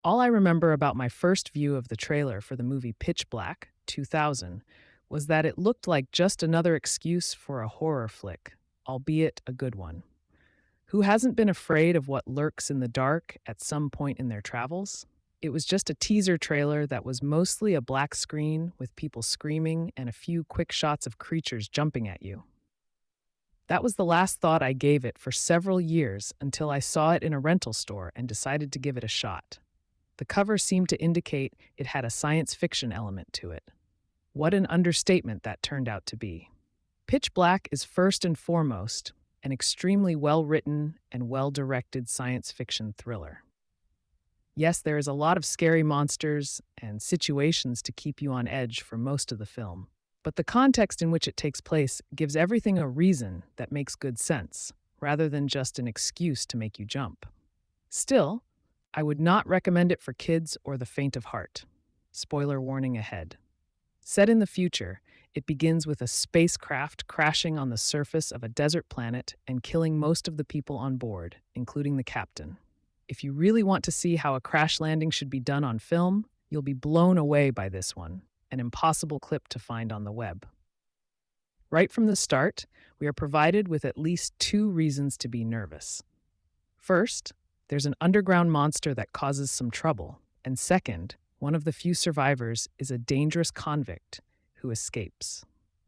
All I remember about my first view of the trailer for the movie Pitch Black 2000 was that it looked like just another excuse for a horror flick, albeit a good one. Who hasn't been afraid of what lurks in the dark at some point in their travels? It was just a teaser trailer that was mostly a black screen with people screaming and a few quick shots of creatures jumping at you. That was the last thought I gave it for several years until I saw it in a rental store and decided to give it a shot. The cover seemed to indicate it had a science fiction element to it. What an understatement that turned out to be. Pitch Black is first and foremost an extremely well-written and well-directed science fiction thriller. Yes, there is a lot of scary monsters and situations to keep you on edge for most of the film, but the context in which it takes place gives everything a reason that makes good sense, rather than just an excuse to make you jump. Still, I would not recommend it for kids or the faint of heart. Spoiler warning ahead. Set in the future, it begins with a spacecraft crashing on the surface of a desert planet and killing most of the people on board, including the captain. If you really want to see how a crash landing should be done on film, you'll be blown away by this one, an impossible clip to find on the web. Right from the start, we are provided with at least two reasons to be nervous. First, there's an underground monster that causes some trouble, and second, one of the few survivors is a dangerous convict who escapes.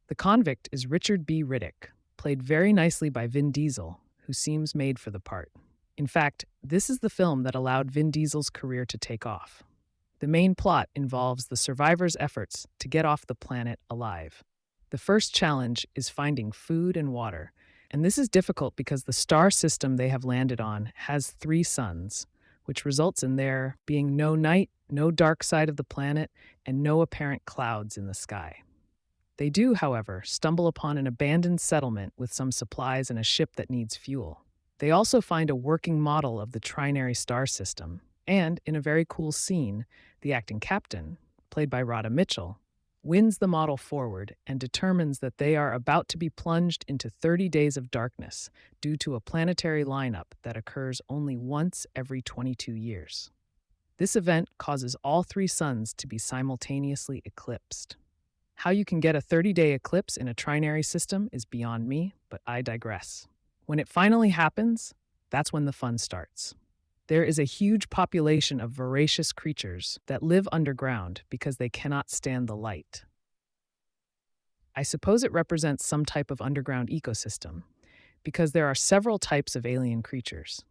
The convict is Richard B. Riddick, played very nicely by Vin Diesel, who seems made for the part. In fact, this is the film that allowed Vin Diesel's career to take off. The main plot involves the survivors' efforts to get off the planet alive. The first challenge is finding food and water, and this is difficult because the star system they have landed on has 3 suns, which results in there being no night, no dark side of the planet, and no apparent clouds in the sky. They do, however, stumble upon an abandoned settlement with some supplies and a ship that needs fuel. They also find a working model of the trinary star system, and, in a very cool scene, the acting captain, played by Radha Mitchell, wins the model forward and determines that they are about to be plunged into 30 days of darkness due to a planetary lineup that occurs only once every 22 years. This event causes all 3 suns to be simultaneously eclipsed. How you can get a 30-day eclipse in a trinary system is beyond me, but I digress. When it finally happens, that's when the fun starts. There is a huge population of voracious creatures that live underground because they cannot stand the light. I suppose it represents some type of underground ecosystem, because there are several types of alien creatures.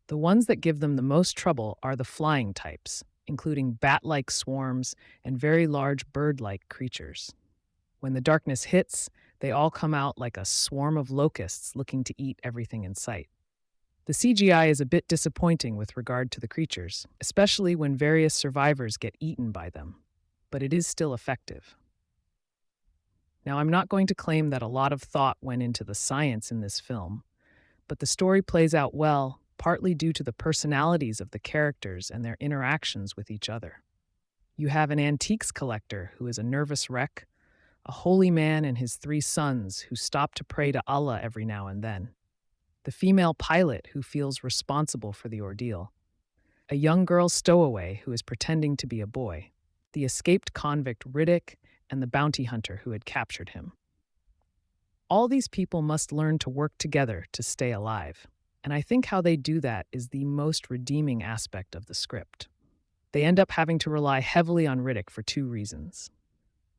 The ones that give them the most trouble are the flying types, including bat-like swarms and very large bird-like creatures. When the darkness hits, they all come out like a swarm of locusts looking to eat everything in sight. The CGI is a bit disappointing with regard to the creatures, especially when various survivors get eaten by them, but it is still effective. Now, I'm not going to claim that a lot of thought went into the science in this film, but the story plays out well, partly due to the personalities of the characters and their interactions with each other. You have an antiques collector who is a nervous wreck, a holy man and his 3 sons who stop to pray to Allah every now and then, the female pilot who feels responsible for the ordeal, a young girl stowaway who is pretending to be a boy, the escaped convict Riddick, and the bounty hunter who had captured him. All these people must learn to work together to stay alive, and I think how they do that is the most redeeming aspect of the script. They end up having to rely heavily on Riddick for 2 reasons.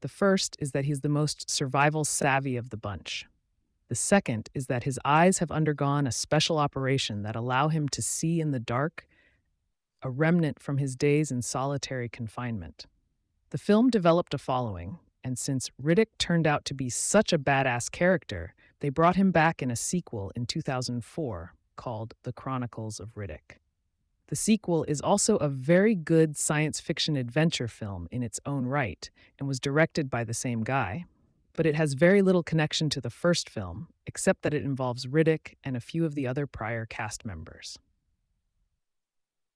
The first is that he's the most survival savvy of the bunch. The second is that his eyes have undergone a special operation that allow him to see in the dark, a remnant from his days in solitary confinement. The film developed a following, and since Riddick turned out to be such a badass character, they brought him back in a sequel in 2004 called The Chronicles of Riddick. The sequel is also a very good science fiction adventure film in its own right and was directed by the same guy, but it has very little connection to the first film, except that it involves Riddick and a few of the other prior cast members.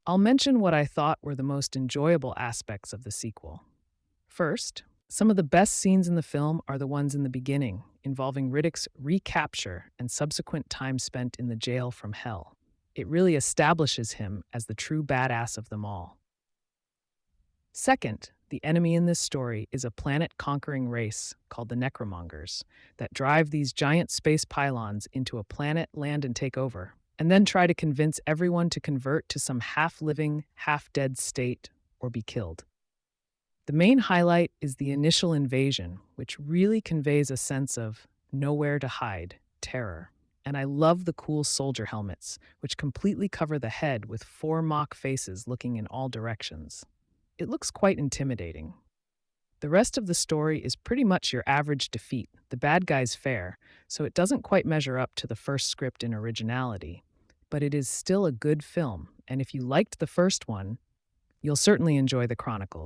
I'll mention what I thought were the most enjoyable aspects of the sequel. First, some of the best scenes in the film are the ones in the beginning, involving Riddick's recapture and subsequent time spent in the jail from hell. It really establishes him as the true badass of them all. Second, the enemy in this story is a planet conquering race called the Necromongers that drive these giant space pylons into a planet, land, and take over, and then try to convince everyone to convert to some half living, half dead state or be killed. The main highlight is the initial invasion, which really conveys a sense of nowhere to hide, terror. And I love the cool soldier helmets, which completely cover the head with four mock faces looking in all directions. It looks quite intimidating. The rest of the story is pretty much your average defeat. The bad guy's fair, so it doesn't quite measure up to the first script in originality. But it is still a good film, and if you liked the first one, you'll certainly enjoy the Chronicles.